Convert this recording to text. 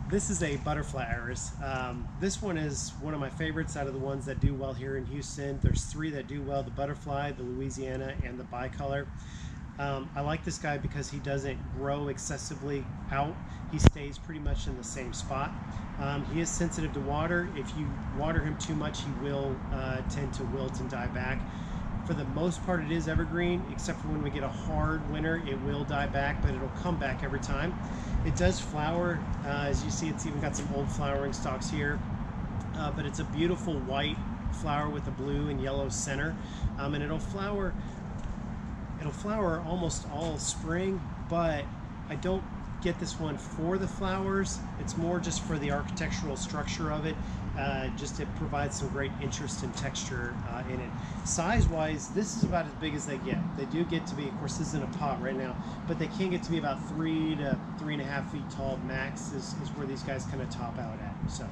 This is a butterfly iris. This one is one of my favorites out of the ones that do well here in Houston. There's three that do well: the butterfly, the Louisiana, and the bicolor. I like this guy because he doesn't grow excessively out. He stays pretty much in the same spot. He is sensitive to water. If you water him too much, he will tend to wilt and die back. For the most part, it is evergreen, except for when we get a hard winter, it will die back, but it'll come back every time. It does flower. As you see, it's even got some old flowering stalks here, but it's a beautiful white flower with a blue and yellow center, and it'll flower almost all spring, but I don't get this one for the flowers. It's more just for the architectural structure of it. Just it provides some great interest and texture in it. Size wise, this is about as big as they get. They do get to be, of course this is in a pot right now, but they can get to be about 3 to 3.5 feet tall max is where these guys kind of top out at. So